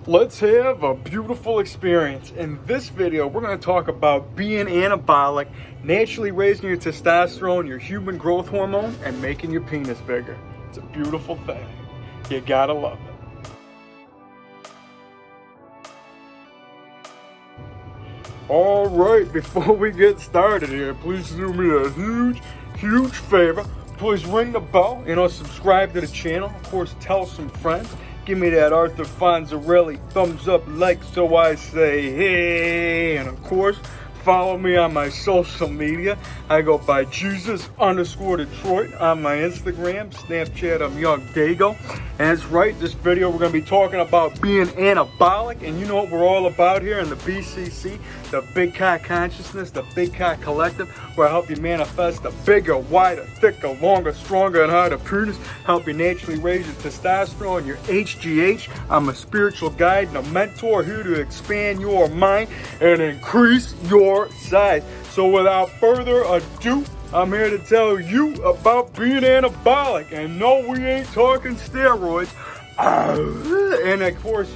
Let's have a beautiful experience. In this video, we're going to talk about being anabolic, naturally raising your testosterone, your human growth hormone, and making your penis bigger. It's a beautiful thing. You gotta love it. All right, before we get started here, please do me a huge favor. Please ring the bell, subscribe to the channel. Of course, tell some friends. Give me that Arthur Fonzarelli thumbs up like so I say hey. And of course, follow me on my social media. I go by Jesus_Detroit on my Instagram, Snapchat, I'm YOUNGDAYGO. And that's right, this video we're going to be talking about being anabolic. And you know what we're all about here in the BCC, the Big Cock Consciousness, the Big Cock Collective, where I help you manifest a bigger, wider, thicker, longer, stronger, and harder penis. Help you naturally raise your testosterone, your HGH. I'm a spiritual guide and a mentor here to expand your mind and increase your size. So without further ado, I'm here to tell you about being anabolic. And no, we ain't talking steroids. And of course,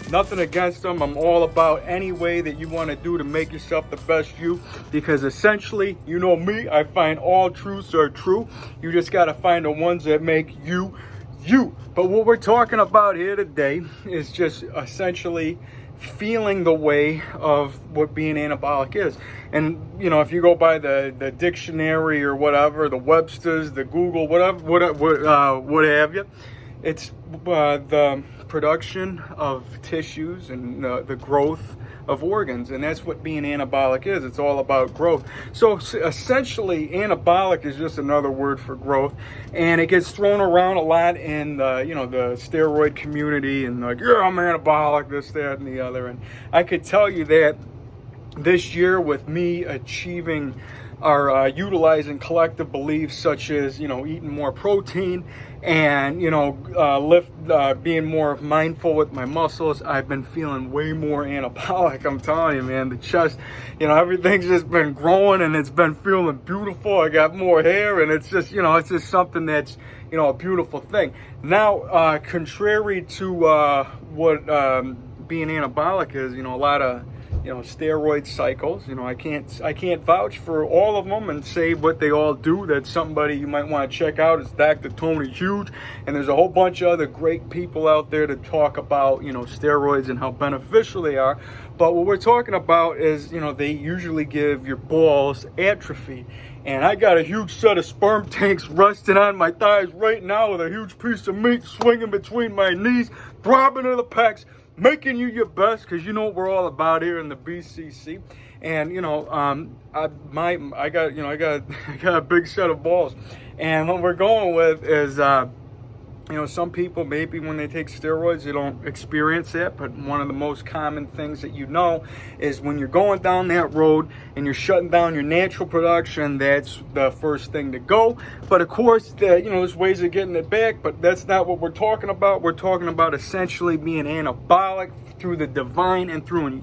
nothing against them. I'm all about any way that you want to do to make yourself the best you. Because essentially, you know me, I find all truths are true. You just got to find the ones that make you, you. But what we're talking about here today is just essentially feeling the way of what being anabolic is. And if you go by the dictionary or whatever, the Webster's, the Google, what have you, it's the production of tissues and the growth of organs, and that's what being anabolic is. It's all about growth. So essentially, anabolic is just another word for growth, and it gets thrown around a lot in the the steroid community, and I'm anabolic, this, that, and the other. And I could tell you that this year, with me achieving or utilizing collective beliefs such as eating more protein and being more mindful with my muscles, I've been feeling way more anabolic. I'm telling you, man, the chest, everything's just been growing and it's been feeling beautiful. I got more hair, and it's just it's just something that's a beautiful thing. Now, contrary to what being anabolic is, a lot of steroid cycles. I can't vouch for all of them and say what they all do. That's somebody you might want to check out. It's Dr. Tony Huge, and there's a whole bunch of other great people out there to talk about steroids and how beneficial they are. But what we're talking about is they usually give your balls atrophy. And I got a huge set of sperm tanks resting on my thighs right now with a huge piece of meat swinging between my knees, throbbing in the pecs, making you your best, because you know what we're all about here in the BCC. And I got a big set of balls, and what we're going with is some people, maybe when they take steroids, they don't experience that. But one of the most common things that is when you're going down that road and you're shutting down your natural production, that's the first thing to go. But of course, there's ways of getting it back, but that's not what we're talking about. We're talking about essentially being anabolic through the divine and through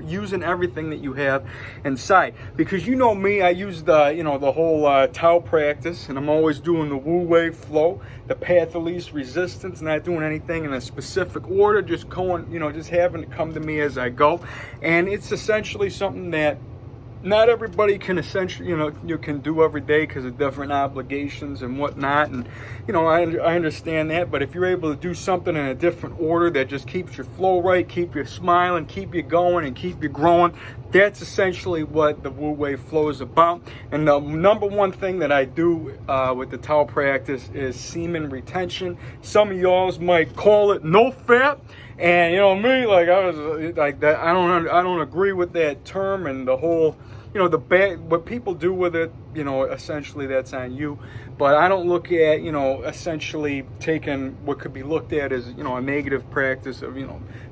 using everything that you have inside. Because me, I use the whole Tao practice, and I'm always doing the Wu Wei flow, the path of least resistance, not doing anything in a specific order, just going, just having it come to me as I go. And it's essentially something that not everybody can essentially, you can do every day because of different obligations and whatnot. And, I understand that. But if you're able to do something in a different order that just keeps your flow right, keep you smiling, keep you going, and keep you growing, that's essentially what the Wu Wei flow is about. And the number one thing that I do with the Tao practice is semen retention. Some of y'all might call it no fat. And me, I was like that. I don't agree with that term and the whole, what people do with it. Essentially that's on you. But I don't look at, essentially taking what could be looked at as, a negative practice of,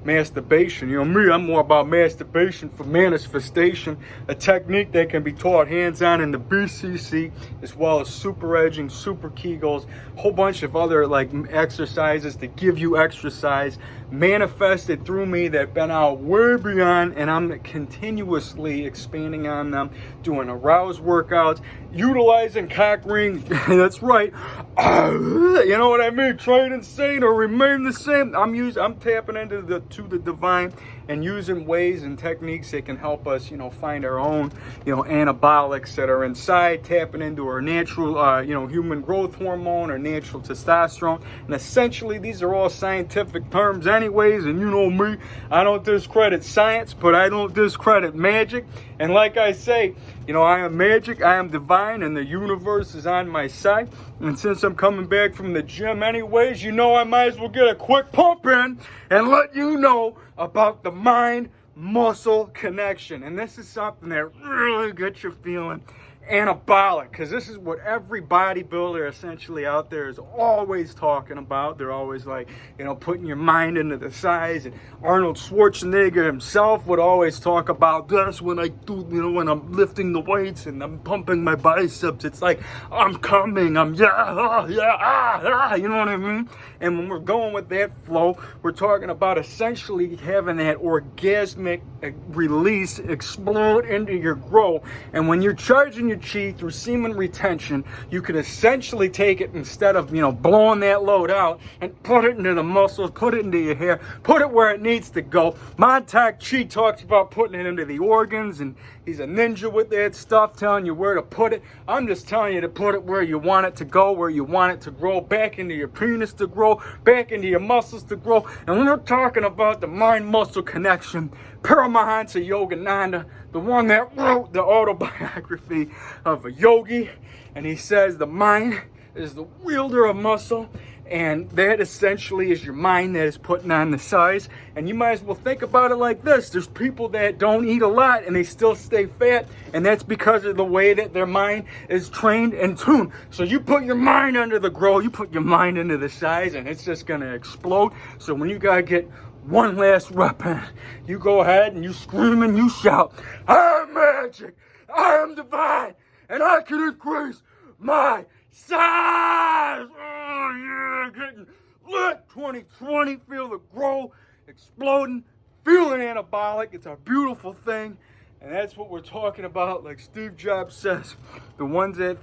masturbation. Me, I'm more about masturbation for manifestation, a technique that can be taught hands-on in the BCC, as well as super edging, super Kegels, a whole bunch of other exercises to give you exercise manifested through me that been out way beyond, and I'm continuously expanding on them, doing aroused workouts, utilizing cock ring. That's right. You know what I mean? Try it insane or remain the same. I'm tapping into the divine and using ways and techniques that can help us, you know, find our own, you know, anabolics that are inside, tapping into our natural, you know, human growth hormone or natural testosterone. And essentially, these are all scientific terms anyways. And you know me, I don't discredit science, but I don't discredit magic. And like I say, you know, I am magic, I am divine, and the universe is on my side. And since I'm coming back from the gym anyways, you know I might as well get a quick pump in and let you know about the mind-muscle connection. And this is something that really gets you feeling anabolic, because this is what every bodybuilder essentially out there is always talking about. They're always like, you know, putting your mind into the size. And Arnold Schwarzenegger himself would always talk about this when I do, you know, when I'm lifting the weights and I'm pumping my biceps. It's like, I'm coming, you know what I mean? And when we're going with that flow, we're talking about essentially having that orgasmic release explode into your growth. And when you're charging your chi through semen retention, you can essentially take it, instead of, you know, blowing that load out, and put it into the muscles, put it into your hair, put it where it needs to go. Montauk Chi talks about putting it into the organs, and he's a ninja with that stuff, telling you where to put it. I'm just telling you to put it where you want it to go, where you want it to grow, back into your penis to grow, back into your muscles to grow. And when we're talking about the mind-muscle connection, Paramahansa Yogananda, the one that wrote the autobiography of a yogi, and he says the mind is the wielder of muscle, and that essentially is your mind that is putting on the size. And you might as well think about it like this. There's people that don't eat a lot and they still stay fat, and that's because of the way that their mind is trained and tuned. So you put your mind under the grow, you put your mind into the size, and it's just gonna explode. So when you gotta get one last rep in, you go ahead and you scream and you shout, I am magic, I am divine, and I can increase my size. Oh yeah, getting lit. 2020, feel the grow exploding, feeling anabolic. It's a beautiful thing, and that's what we're talking about. Like Steve Jobs says, the ones that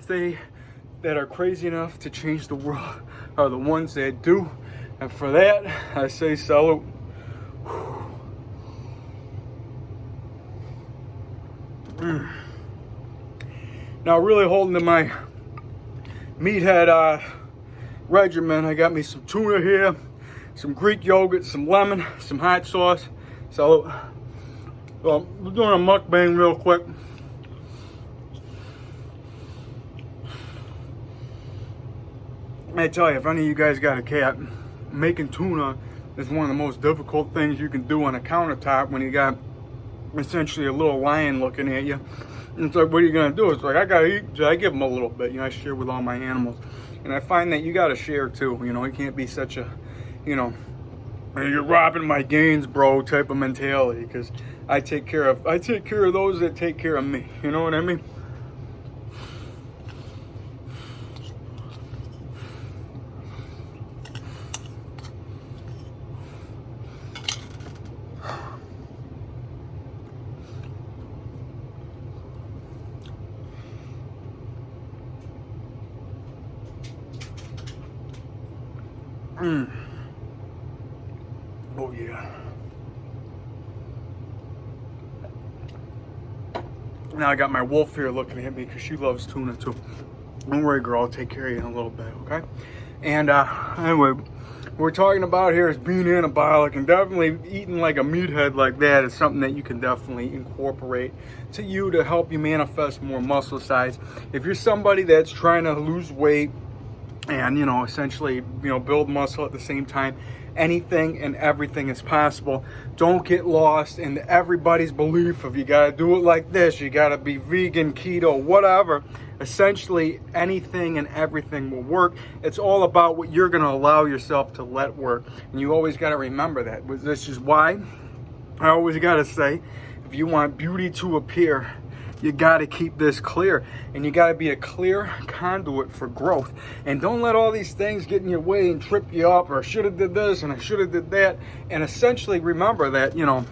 are crazy enough to change the world are the ones that do. And for that, I say salute. Now, really holding to my meathead regimen, I got me some tuna here, some Greek yogurt, some lemon, some hot sauce. So we're doing a mukbang real quick. I tell you, if any of you guys got a cat, making tuna is one of the most difficult things you can do on a countertop when you got essentially a little lion looking at you. And it's like, what are you gonna do? It's like, I gotta eat, so I give them a little bit. You know, I share with all my animals. And I find that you gotta share too. You know, you can't be such a, you know, you're robbing my gains, bro, type of mentality. Because I take care of those that take care of me. You know what I mean? Oh yeah. Now I got my wolf here looking at me because she loves tuna too. Don't worry, girl, I'll take care of you in a little bit, okay? And anyway, what we're talking about here is being anabolic, and definitely eating like a meathead like that is something that you can definitely incorporate to you to help you manifest more muscle size. If you're somebody that's trying to lose weight and, you know, essentially, you know, build muscle at the same time, anything and everything is possible. Don't get lost in everybody's belief of you gotta do it like this, you gotta be vegan, keto, whatever. Essentially, anything and everything will work. It's all about what you're gonna allow yourself to let work. And you always gotta remember that. This is why I always gotta say, if you want beauty to appear, you got to keep this clear, and you got to be a clear conduit for growth. And don't let all these things get in your way and trip you up, or I should have did this and I should have did that. And essentially remember that, you know,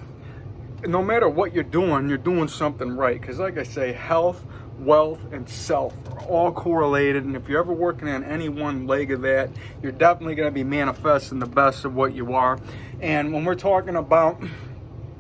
no matter what you're doing something right. Because like I say, health, wealth, and self are all correlated. And if you're ever working on any one leg of that, you're definitely going to be manifesting the best of what you are. And when we're talking about,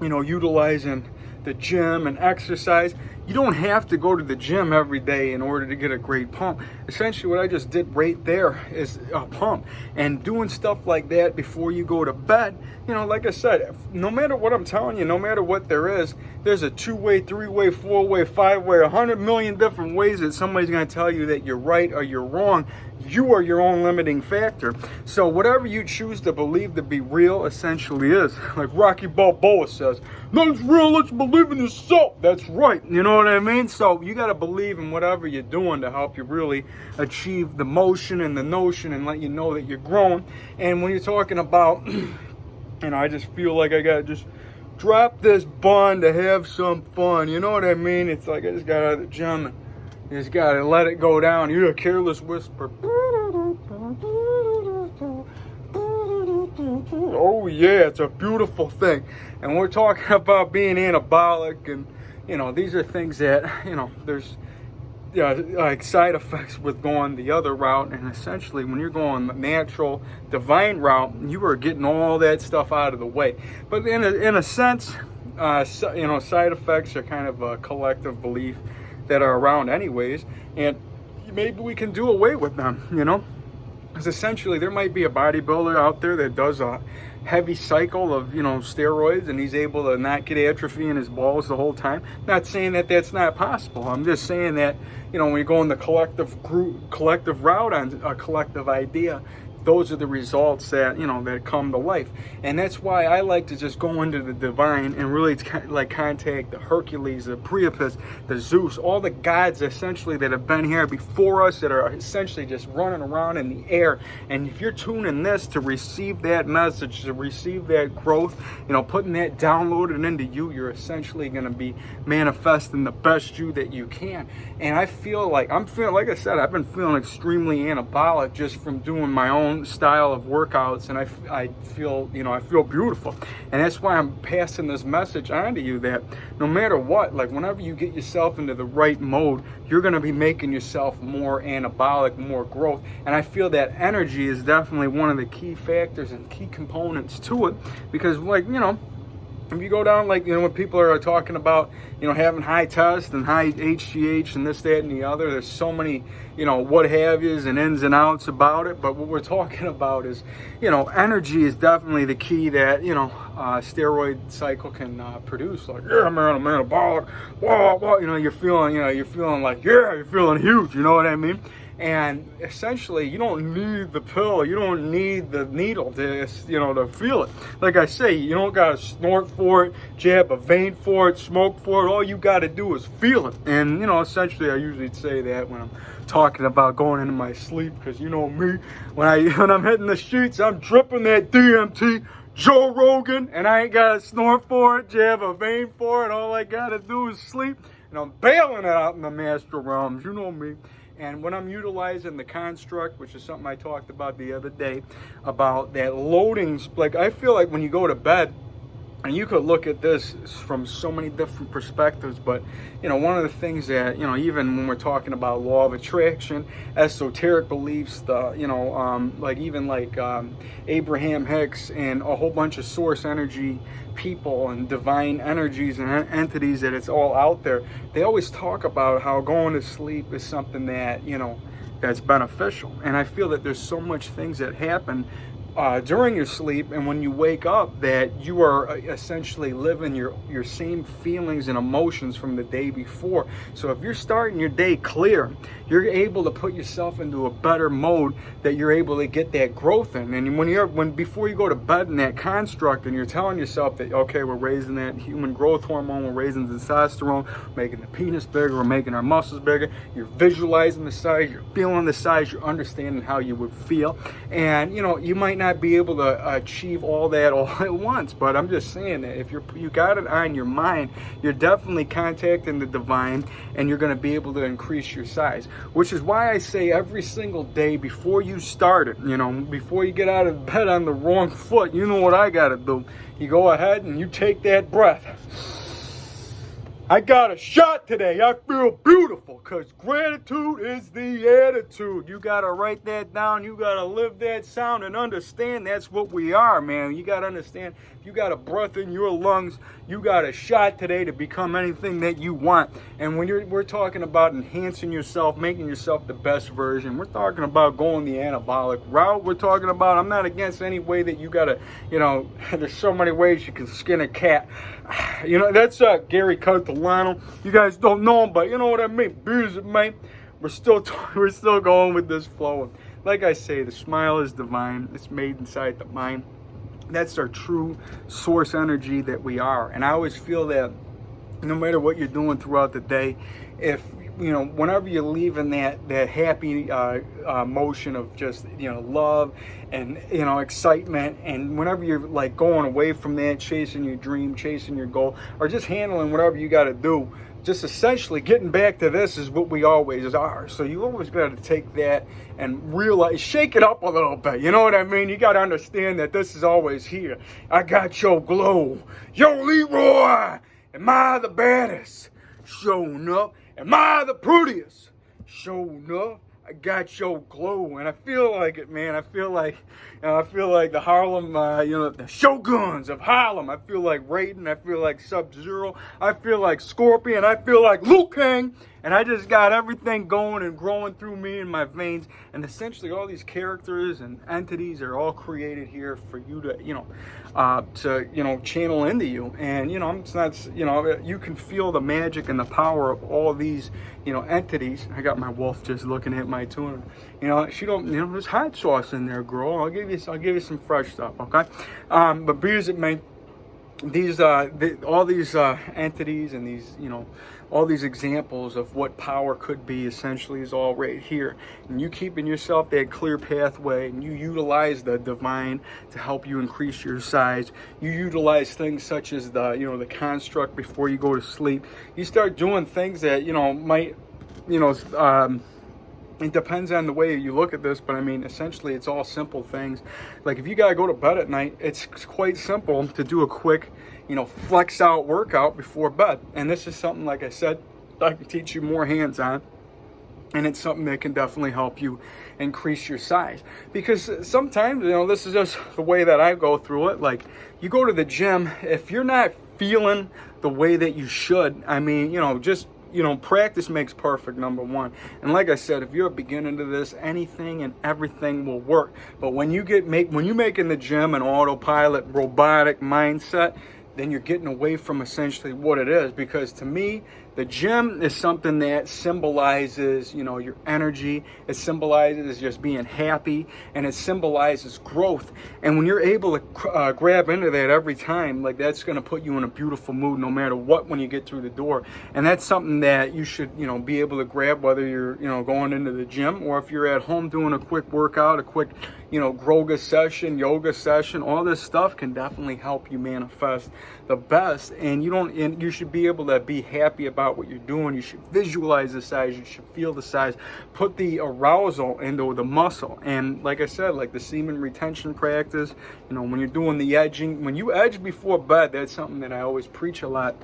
you know, utilizing the gym and exercise, you don't have to go to the gym every day in order to get a great pump. Essentially, what I just did right there is a pump. And doing stuff like that before you go to bed, you know, like I said, no matter what I'm telling you, no matter what there is, there's a 2-way, 3-way, 4-way, 5-way, 100 million different ways that somebody's going to tell you that you're right or you're wrong. You are your own limiting factor. So whatever you choose to believe to be real essentially is. Like Rocky Balboa says, nothing's real unless you believe in yourself. That's right. You know what I mean? So you got to believe in whatever you're doing to help you really achieve the motion and the notion and let you know that you're growing. And when you're talking about, you know, I just feel like I got to just drop this bun to have some fun. You know what I mean? It's like I just got out of the gym and you just got to let it go down. You're a careless whisper. Oh yeah, it's a beautiful thing. And we're talking about being anabolic, and you know, these are things that, you know, there's like side effects with going the other route. And essentially when you're going the natural divine route, you are getting all that stuff out of the way. But in a sense, you know, side effects are kind of a collective belief that are around anyways, and maybe we can do away with them, you know, because essentially there might be a bodybuilder out there that does a heavy cycle of, you know, steroids, and he's able to not get atrophy in his balls the whole time. Not saying that that's not possible. I'm just saying that, you know, when you go in the collective route on a collective idea, those are the results that, you know, that come to life. And that's why I like to just go into the divine and really like contact the Hercules, the Priapus, the Zeus, all the gods essentially that have been here before us, that are essentially just running around in the air. And if you're tuning this to receive that message, to receive that growth, you know, putting that downloaded into you, you're essentially going to be manifesting the best you that you can. And I feel like like I said, I've been feeling extremely anabolic just from doing my own style of workouts, and I feel, you know, I feel beautiful. And that's why I'm passing this message on to you, that no matter what, like whenever you get yourself into the right mode, you're going to be making yourself more anabolic, more growth. And I feel that energy is definitely one of the key factors and key components to it, because, like, you know, if you go down, like, you know, when people are talking about, you know, having high test and high HGH and this, that, and the other, there's so many, you know, what have yous and ins and outs about it. But what we're talking about is, you know, energy is definitely the key that, you know, steroid cycle can produce. Like, yeah, man, I'm anabolic, blah, blah, you know, you're feeling like, yeah, you're feeling huge, you know what I mean? And essentially, you don't need the pill, you don't need the needle to, you know, to feel it. Like I say, you don't gotta snort for it, jab a vein for it, smoke for it. All you gotta do is feel it. And, you know, essentially, I usually say that when I'm talking about going into my sleep, because, you know me, when I'm hitting the sheets, I'm dripping that DMT, Joe Rogan, and I ain't gotta snort for it, jab a vein for it. All I gotta do is sleep, and I'm bailing it out in the master realms. You know me. And when I'm utilizing the construct, which is something I talked about the other day, about that loading, like, I feel like when you go to bed, and you could look at this from so many different perspectives, but, you know, one of the things that, you know, even when we're talking about law of attraction, esoteric beliefs, the, you know, like even like Abraham Hicks and a whole bunch of source energy people and divine energies and entities, that it's all out there. They always talk about how going to sleep is something that, you know, that's beneficial. And I feel that there's so much things that happen during your sleep and when you wake up, that you are essentially living your same feelings and emotions from the day before. So if you're starting your day clear, you're able to put yourself into a better mode, that you're able to get that growth in. And before you go to bed in that construct, and you're telling yourself that, okay, we're raising that human growth hormone, we're raising the testosterone, making the penis bigger, we're making our muscles bigger, you're visualizing the size, you're feeling the size, you're understanding how you would feel. And, you know, you might not be able to achieve all that all at once, but I'm just saying that if you got it on your mind, you're definitely contacting the divine, and you're going to be able to increase your size. Which is why I say every single day before you start it, you know, before you get out of bed on the wrong foot, you know what I got to do. You go ahead and you take that breath. I got a shot today. I feel beautiful because gratitude is the attitude. You got to write that down. You got to live that sound and understand that's what we are, man. You got to understand you got a breath in your lungs. You got a shot today to become anything that you want. And when we're talking about enhancing yourself, making yourself the best version, we're talking about going the anabolic route. We're talking about, I'm not against any way that you got to, there's so many ways you can skin a cat. That's Gary Catalano. You guys don't know him, but you know what I mean. Beers it, mate. We're still going with this flow. Like I say, the smile is divine. It's made inside the mind. That's our true source energy that we are. And I always feel that no matter what you're doing throughout the day, if whenever you're leaving that happy motion of just love and excitement, and whenever you're like going away from that, chasing your dream, chasing your goal, or just handling whatever you got to do, just essentially getting back to this is what we always are. So you always got to take that and realize, shake it up a little bit. You know what I mean? You got to understand that this is always here. I got your glow. Yo, Leroy, am I the baddest? Showing up. Am I the prettiest? Showing up. I got your glow, and I feel like it, man. I feel like the Harlem, the Shoguns of Harlem. I feel like Raiden. I feel like Sub-Zero. I feel like Scorpion. I feel like Liu Kang. And I just got everything going and growing through me in my veins. And essentially all these characters and entities are all created here for you to, channel into you. And, it's not, you can feel the magic and the power of all these, entities. I got my wolf just looking at my tuna. She don't, there's hot sauce in there, girl. I'll give you some fresh stuff, okay? But beers it may. These all these entities and these all these examples of what power could be essentially is all right here, and you keeping yourself that clear pathway, and you utilize the divine to help you increase your size. You utilize things such as the construct before you go to sleep. You start doing things that might it depends on the way you look at this, but I mean, essentially, it's all simple things. Like if you gotta go to bed at night, it's quite simple to do a quick, flex out workout before bed. And this is something, like I said, I can teach you more hands-on. And it's something that can definitely help you increase your size. Because sometimes, this is just the way that I go through it. Like, you go to the gym, if you're not feeling the way that you should, I mean, just practice makes perfect, number one. And like I said, if you're a beginner to this, anything and everything will work. But when you make in the gym an autopilot, robotic mindset, then you're getting away from essentially what it is. Because to me, the gym is something that symbolizes, your energy. It symbolizes just being happy, and it symbolizes growth. And when you're able to grab into that every time, like that's going to put you in a beautiful mood no matter what when you get through the door. And that's something that you should, be able to grab whether you're, going into the gym or if you're at home doing a quick workout, a quick, groga session, yoga session. All this stuff can definitely help you manifest the best. And you should be able to be happy about what you're doing. You should visualize the size. You should feel the size. Put the arousal into the muscle. And like I said, like the semen retention practice, when you're doing the edging, when you edge before bed, that's something that I always preach a lot.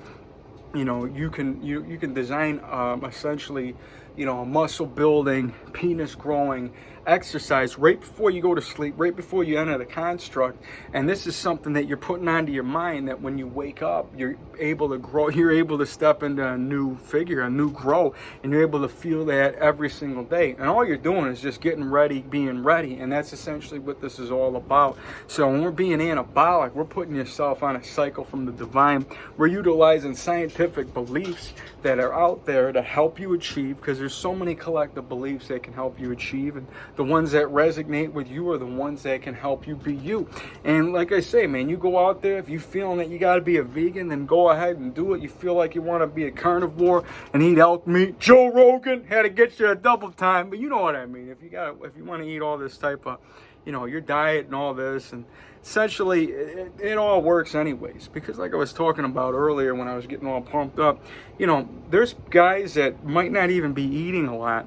You can design essentially, a muscle building, penis growing exercise right before you go to sleep, right before you enter the construct. And this is something that you're putting onto your mind, that when you wake up, you're able to grow, you're able to step into a new figure, a new grow, and you're able to feel that every single day. And all you're doing is just getting ready, being ready. And that's essentially what this is all about. So when we're being anabolic, we're putting yourself on a cycle from the divine. We're utilizing scientific beliefs that are out there to help you achieve, because there's so many collective beliefs that can help you achieve, and the ones that resonate with you are the ones that can help you be you. And like I say, man, you go out there, if you feeling that you got to be a vegan, then go ahead and do it. You feel like you want to be a carnivore and eat elk meat, Joe Rogan had to get you a double time, but you know what I mean. If you want to eat all this type of, your diet and all this, and essentially it all works anyways. Because like I was talking about earlier when I was getting all pumped up, there's guys that might not even be eating a lot,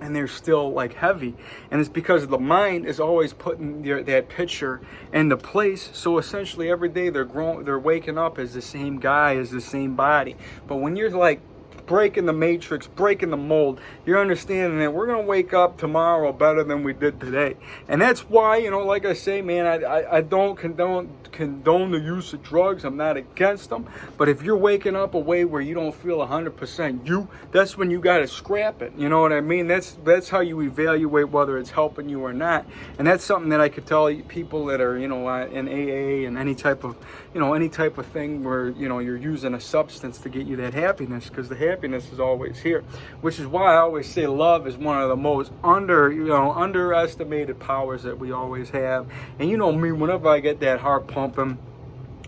and they're still like heavy, and it's because the mind is always putting that picture into place. So essentially every day they're waking up as the same guy, as the same body. But when you're like breaking the matrix, breaking the mold, you're understanding that we're going to wake up tomorrow better than we did today. And that's why, you know, like I say, man, I don't condone the use of drugs. I'm not against them. But if you're waking up a way where you don't feel 100% you, that's when you got to scrap it. You know what I mean? That's how you evaluate whether it's helping you or not. And that's something that I could tell people that are, you know, in AA and any type of thing where, you know, you're using a substance to get you that happiness, because the happiness is always here, which is why I always say love is one of the most underestimated powers that we always have. And you know me, whenever I get that heart pumping,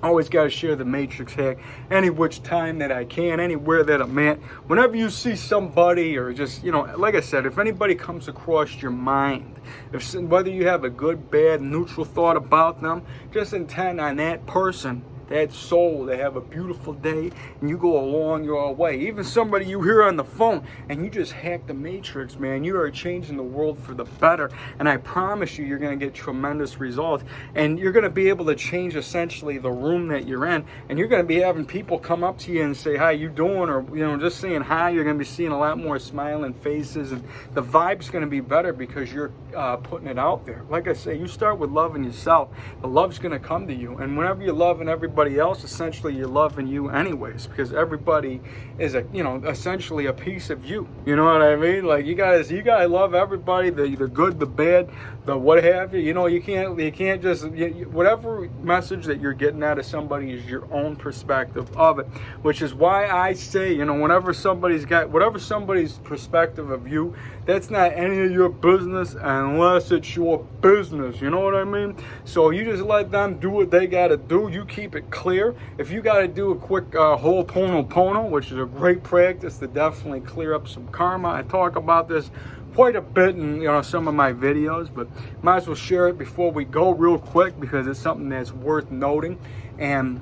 I always got to share the matrix hack any which time that I can, anywhere that I'm at. Whenever you see somebody, or just, you know, like I said, if anybody comes across your mind, whether you have a good, bad, neutral thought about them, just intend on that person, that soul, they have a beautiful day, and you go along your way. Even somebody you hear on the phone, and you just hack the matrix, man. You are changing the world for the better, and I promise you're going to get tremendous results. And you're going to be able to change essentially the room that you're in, and you're going to be having people come up to you and say, "How you doing?" or, you know, just saying hi. You're going to be seeing a lot more smiling faces, and the vibe's going to be better because you're putting it out there. Like I say, you start with loving yourself. The love's going to come to you, and whenever you're loving everybody else, essentially you're loving you anyways, because everybody is essentially a piece of you. You know what I mean? Like you guys love everybody, the good, the bad, the what have you. You know, you can't just, whatever message that you're getting out of somebody is your own perspective of it, which is why I say, you know, whatever somebody's perspective of you, that's not any of your business unless it's your business. You know what I mean? So you just let them do what they got to do. You keep it clear. If you got to do a quick Ho'oponopono, which is a great practice to definitely clear up some karma. I talk about this quite a bit in, you know, some of my videos, but might as well share it before we go real quick, because it's something that's worth noting. And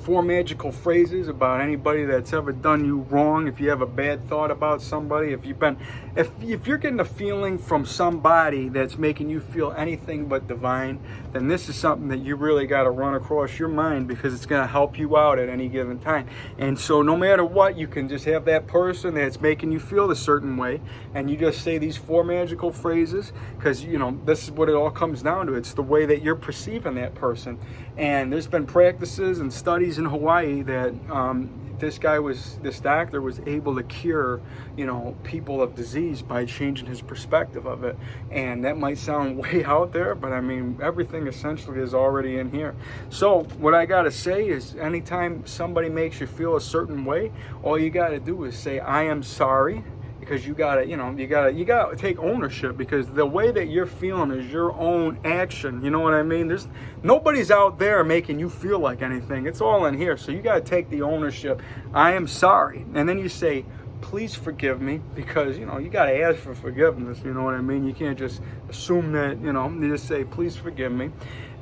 4 magical phrases about anybody that's ever done you wrong. If you have a bad thought about somebody, if you're getting a feeling from somebody that's making you feel anything but divine, then this is something that you really got to run across your mind, because it's going to help you out at any given time. And so no matter what, you can just have that person that's making you feel a certain way, and you just say these 4 magical phrases, because, you know, this is what it all comes down to. It's the way that you're perceiving that person. And there's been practices and studies in Hawaii that this doctor was able to cure, you know, people of disease by changing his perspective of it. And that might sound way out there, but I mean, everything essentially is already in here. So what I got to say is, anytime somebody makes you feel a certain way, all you got to do is say, "I am sorry." Because you gotta take ownership, because the way that you're feeling is your own action. You know what I mean? There's nobody's out there making you feel like anything. It's all in here. So you gotta take the ownership. "I am sorry," and then you say, "Please forgive me," because, you know, you got to ask for forgiveness. You know what I mean? You can't just assume that, you know, you just say, "Please forgive me."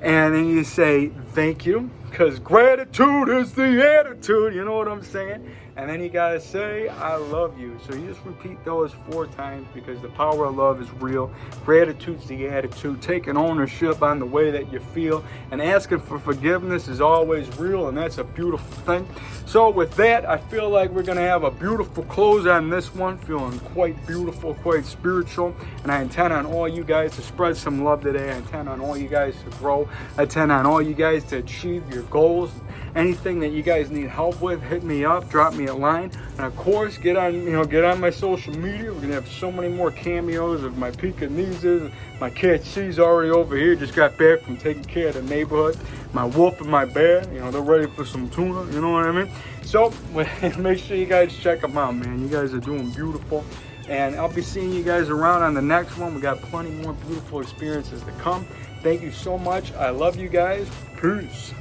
And then you say, "Thank you," because gratitude is the attitude. You know what I'm saying? And then you got to say, "I love you." So you just repeat those 4 times, because the power of love is real. Gratitude's the attitude. Taking ownership on the way that you feel and asking for forgiveness is always real, and that's a beautiful thing. So with that, I feel like we're going to have a beautiful close on this one. Feeling quite beautiful, quite spiritual. And I intend on all you guys to spread some love today. I intend on all you guys to grow. I intend on all you guys to achieve your goals. Anything that you guys need help with, hit me up, drop me a line. And of course, get on my social media. We're gonna have so many more cameos of my Pekingese. My cat C's already over here, just got back from taking care of the neighborhood. My wolf and my bear, you know, they're ready for some tuna, you know what I mean? So make sure you guys check them out, man. You guys are doing beautiful. And I'll be seeing you guys around on the next one. We got plenty more beautiful experiences to come. Thank you so much. I love you guys. Peace.